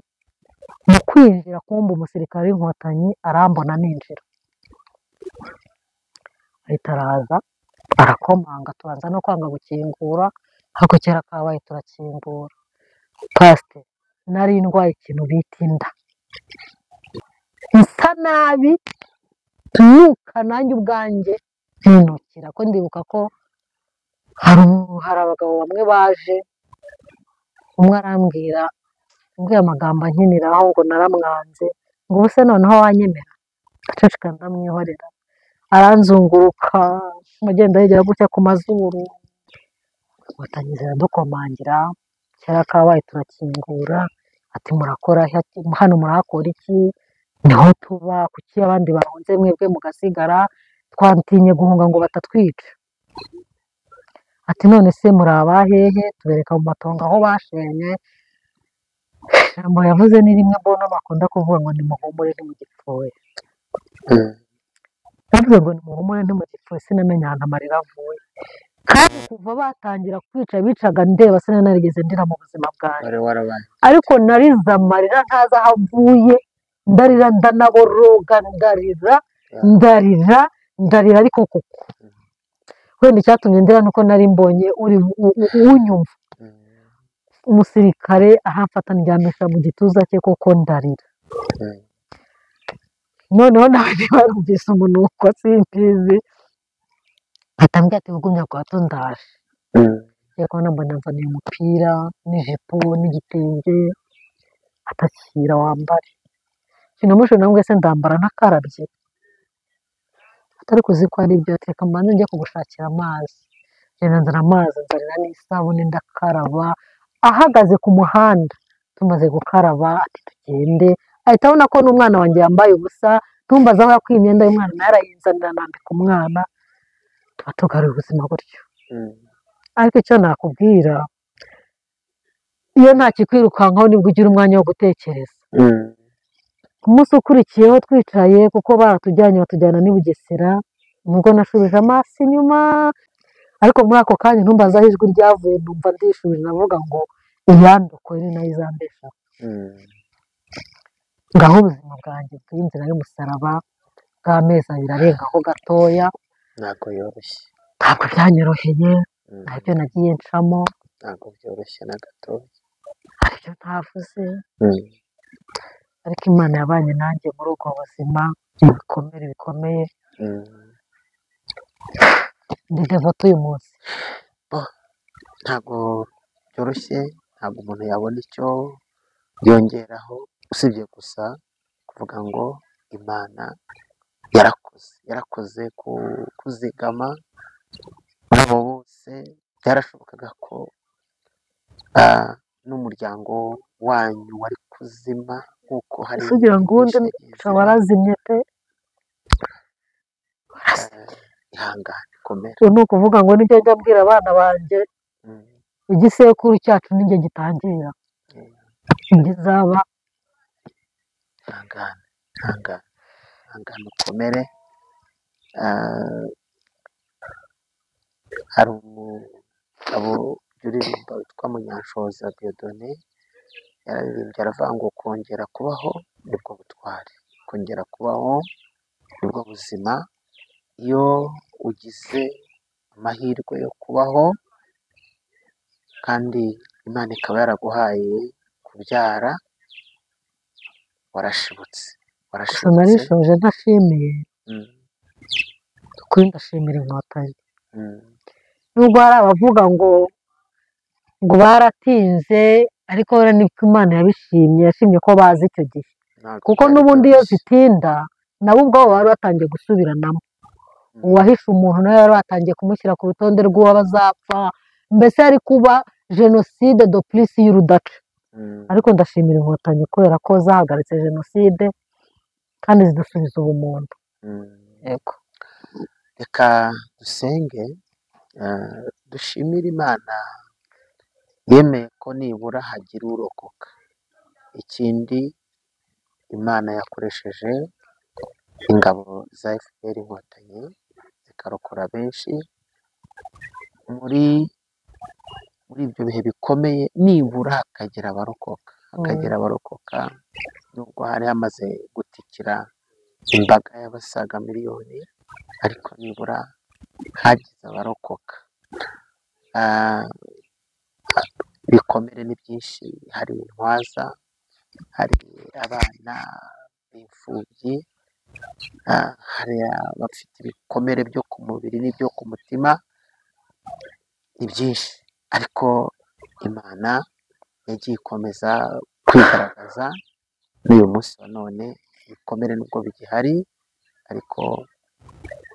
Speaker 1: Mu kwinjira kumva umusirikare w'inkotanyi arambona ninjira, ahita araza arakomanga, tubanza no kwanga gukingura, ariko kera kabaye turakingura. Pasiteri nari ndwaye ikintu bita inda, nsa nabi, tunuka nanjye ubwanjye ntinukira. Ko ndibuka ko hari abagabo bamwe baje, umwe arambwira amagambo ankiniraho ngo naramwanze, ngo ubuse noneho wanyemera. Ndaceceka ndamwihorera, aranzunguruka agenda yegera gutya ku mazuru, inkotanyi ziradukomangira, kera kabaye turakingura, ati murakora he? Ati hano murahakora iki? Niho tuba, kuki abandi bahunze mwebwe mugasigara? Twatinye guhunga ngo batatwica. Ati none se muri abahehe? Tubereka mu matongo aho bashenye. Ijambo yavuze ni rimwe mbona bakunda kuvuga ngo nimuhumure ntimugipfuye. Yavuze ngo nimuhumure ntimugipfuye, sinamenya ahantu amarira avuye. Kandi kuva batangira kwica bicaga ndeba, sinanarigeze ndira mu buzima bwanjye. Ariko narize amarira ntazi aho avuye, ndarira ndanaboroga, ndarira ariko kuko wenda icyatumye ndira nuko nari mbonye unyumva, umusirikare ahamfata ndyamisha mu gituza cye kuko ndarira. Noneho nawe ntibarumvise umunuko simbizi, atambwira ati ugumya kwa hato ndaje. Yego mbona mvaniye umupira n'ijipo n'igitenge, atakira wambare. Sinamushije namwe se ndambara nakarabye. Atari kuzi ko ari ibyo, reka mbanze njye kugushakira amazi. Ngenda nzana amazi, nzanira n'isabune ndakaraba. Ahagaze ku muhanda tumaze gukaraba, ati tugende. Ahita abona ko n'umwana wanjye yambaye ubusa, ntumbaze aho yakuye imyenda y'umwana, nayo arayinzanira nambika umwana. Tuba tugaruye ubuzima gutyo. Ariko icyo nakubwira, iyo nta kikwirukankaho nibwo ugira umwanya wo gutekereza. Ku munsi ukurikiyeho twicaye, kuko baratujyanye batujyana n'i Bugesera, nubwo nashubije amaso inyuma, ariko muri ako kanya ntumbaze aho ijwi ryavuye, numva ndishubije navuga ngo iyandokoye ni nayo izambeshaho. Ngaho ubuzima bwanjye bw'iyi nzira y'umusaraba bw'amezi abiri arengaho gatoya,
Speaker 2: ntabwo yoroshye,
Speaker 1: ntabwo byanyoroheye, ntabyo nagiye ncamo,
Speaker 2: ntabwo byoroshye na gatoya,
Speaker 1: aribyo ntavuze. Ariko Imana yabanye nanjye muri ubwo buzima, ibikomere bikomeye, ndi devote uyu munsi.
Speaker 2: Ntabwo byoroshye, ntabwo umuntu yabona icyo yongeraho, usibye gusa kuvuga ngo Imana yarakoze kuzigama abo bose. Byarashobokaga ko n'umuryango wanyu wari kuzima, nk'uko hari
Speaker 1: kugira ngo ubundi warazimye pe.
Speaker 2: Ihangane komera.
Speaker 1: Ni ukuvuga ngo nibyo njya mbwira abana banjye, igisekuru cyacu ninjye gitangira, ngizaba.
Speaker 2: Ihangane ukomere. Hari umugabo uririmba witwa Munyanshoza Dieudonné, yararirimbye aravuga ngo kongera kubaho nibwo butwari, kongera kubaho nibwo buzima. Iyo ugize amahirwe yo kubaho kandi Imana ikaba yaraguhaye kubyara, warashibutse.
Speaker 1: Gusa narishoje ntashimiye, ukuri ndashimira Inkotanyi. Nubwo hari abavuga ngo baratinze, ariko nibwo Imana yabishimye, yashimye ko bazi icyo gihe, kuko n'ubundi iyo zitinda nabo ubwabo bari batangiye gusubiranamo. Uwahishe umuntu nawe yari batangiye kumushyira ku rutonde rw'abazapfa, mbese yari kuba jenoside do purisi y'urudaca. Ariko ndashimira Inkotanyi kubera ko zahagaritse jenoside kandi zidusubiza ubumuntu. Yego,
Speaker 2: reka dusenge, dushimire Imana yemeye ko nibura hagira urokoka. Ikindi Imana yakoresheje ingabo za FPR Inkotanyi zikarokora benshi muri ibyo bihe bikomeye, nibura hakagira abarokoka, nubwo hari hamaze gutikira imbaga y'abasaga miliyoni, ariko nibura hagize abarokoka. Ibikomere ni byinshi, hari intwaza, hari abana b'imfubyi, hari abafite ibikomere byo ku mubiri n'ibyo ku mutima, ni byinshi. Ariko Imana yagiye ikomeza kwigaragaza n'uyu munsi wa none. Ibikomere nubwo bigihari, ariko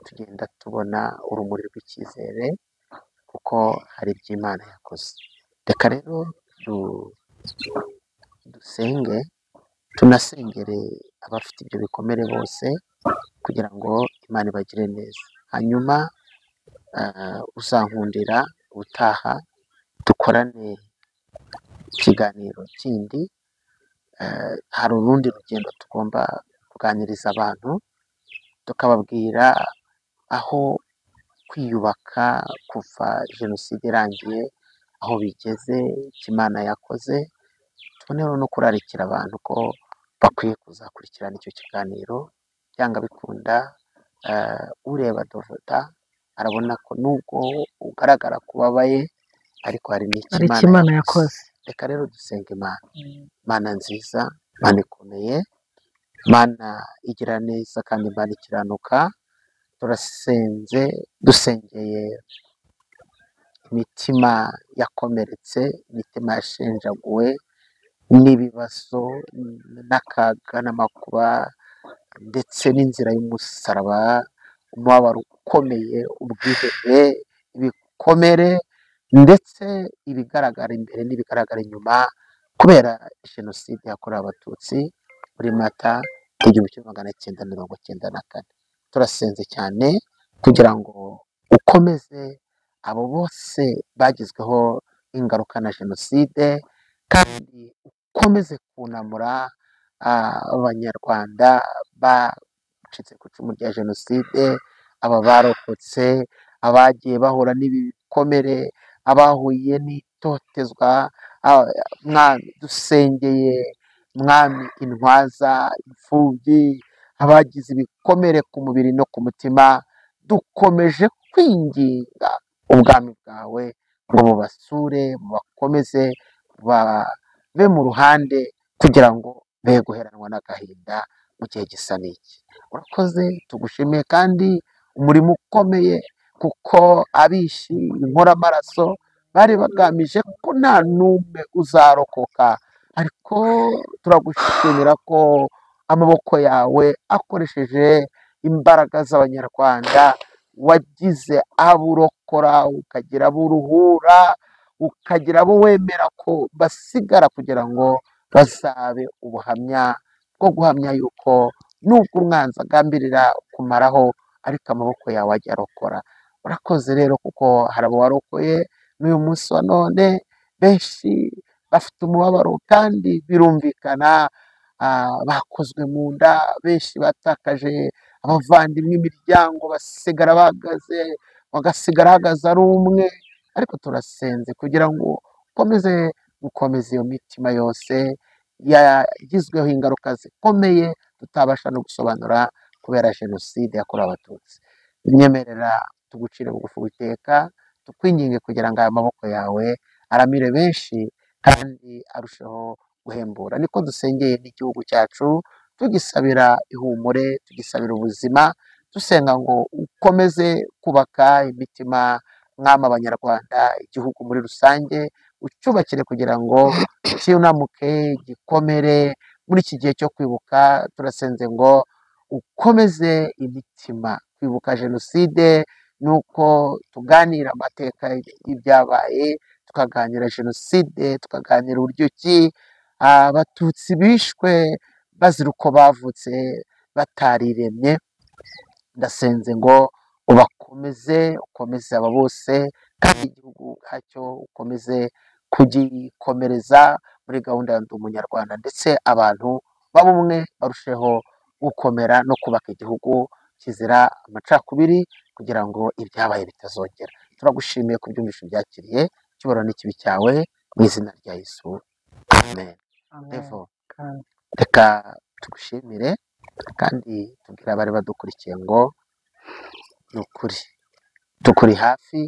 Speaker 2: tugenda tubona urumuri rw'icyizere kuko hari ibyo Imana yakoze. Reka rero dusenge, tunasengere abafite ibyo bikomere bose kugira ngo Imana ibagire neza. Hanyuma uzankundira ubutaha dukorane ikiganiro kindi. Hari urundi rugendo tugomba kuganiriza abantu, tukababwira aho kwiyubaka kuva jenoside irangiye aho bigeze, icyo Imana yakoze. Tuboneyeho no kurarikira abantu ko bakwiye kuzakurikirana icyo kiganiro, byanga bikunda ureba Dovota arabona ko nubwo ugaragara ko ubabaye ariko hari n'icyo Imana yakoze. Reka rero dusenge Imana. Imana nziza, Imana ikomeye, Imana igira neza kandi Imana ikiranuka. Turasenze dusengeye imitima yakomeretse, imitima yashenjaguwe n'ibibazo n'akaga n'amakuba ndetse n'inzira y'umusaraba, umubabaro ukomeye, ubwihebe, ibikomere ndetse ibigaragara imbere n'ibigaragara inyuma kubera jenoside yakorewe Abatutsi muri Mata 1994. Turasenze cyane kugira ngo ukomeze abo bose bagizweho ingaruka na jenoside, kandi ukomeze kunamura abanyarwanda bacitse ku icumu rya jenoside, aba barokotse, abagiye bahura n'ibikomere, abahuye n'itotezwa. Mwami dusengeye, Mwami intwaza, imfubyi, abagize ibikomere ku mubiri no ku mutima, dukomeje kwinginga ubwami bwawe ngo bubasure, bubakomeze, babe mu ruhande kugira ngo be guheranwa n'agahinda mu gihe gisa n'iki. Urakoze, tugushimiye kandi umurimo ukomeye, kuko abishi inkoramaraso bari bagamije ko nta n'umwe uzarokoka, ariko turagushimira ko amaboko yawe akoresheje imbaraga z'abanyarwanda wagize abo urokora, ukagira abo uruhura, ukagira abo wemera ko basigara kugira ngo bazabe ubuhamya bwo guhamya yuko nubwo umwanzi agambirira kumaraho ariko amaboko yawe ajya arokora. Urakoze rero kuko hari abo warokoye n'uyu munsi wa none, benshi bafite umubabaro kandi birumvikana, bakozwe mu nda, benshi batakaje abavandimwe, imiryango basigara bahagaze, bagasigara ahagaze ari umwe. Ariko turasenze kugira ngo ukomeze gukomeza iyo mitima yose yagizweho ingaruka zikomeye tutabasha no gusobanura kubera jenoside yakorewe Abatutsi. Imyemerera tugucire bugufi Uwiteka, tukwinginge kugira ngo aya maboko yawe aramire benshi kandi arusheho guhembura. Niko dusengeye n'igihugu cyacu, tugisabira ihumure, tugisabira ubuzima, dusenga ngo ukomeze kubaka imitima mwami abanyarwanda, igihugu muri rusange ucyubakire kugira ngo cyunamuke gikomere muri iki gihe cyo kwibuka. Turasenze ngo ukomeze imitima kwibuka jenoside, nuko tuganira amateka y'ibyabaye, tukaganira jenoside, tukaganira uburyo ki Abatutsi bishwe bazira uko bavutse batariremye. Ndasenze ngo ubakomeze, ukomeze aba bose, kandi igihugu ubwacyo ukomeze kugikomereza muri gahunda ya Ndi Umunyarwanda, ndetse abantu b'ubumwe barusheho gukomera no kubaka igihugu kizira amacakubiri kugira ngo ibyabaye bitazongera. Turagushimiye ku byumvisho byakiriye, icyubahiro n'ikibi cyawe mu izina rya Yesu, amen. Reka tugushimire kandi tubwire abari badukurikiye ngo ni ukuri tukuri hafi,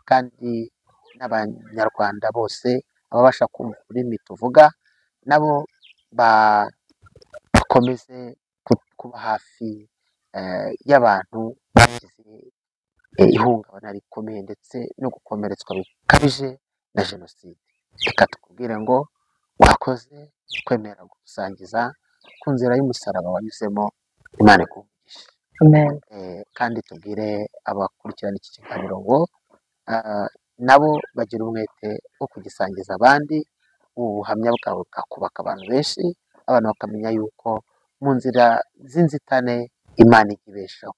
Speaker 2: kandi n'abanyarwanda bose ababasha kumva ururimi tuvuga nabo bakomeze kuba hafi y'abantu bagize ihungabana rikomeye ndetse no gukomeretswa bikabije na jenoside. Reka tukubwire ngo wakoze kwemera gusangiza ku nzira y'umusaraba wanyuzemo. Imana ikugishe.
Speaker 1: amen
Speaker 2: kandi tubwire abakurikirana iki kiganiro ngo nabo bagira umwete wo kugisangiza abandi. Ubuhamya bwawe bwakubaka abantu benshi, abantu bakamenya yuko mu nzira z'inzitane Imana ijya ibeshaho.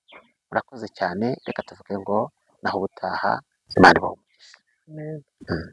Speaker 2: Murakoze cyane, reka tuvuge ngo naho ubutaha, Imana ibahe umugisha.
Speaker 1: amen
Speaker 2: Mm.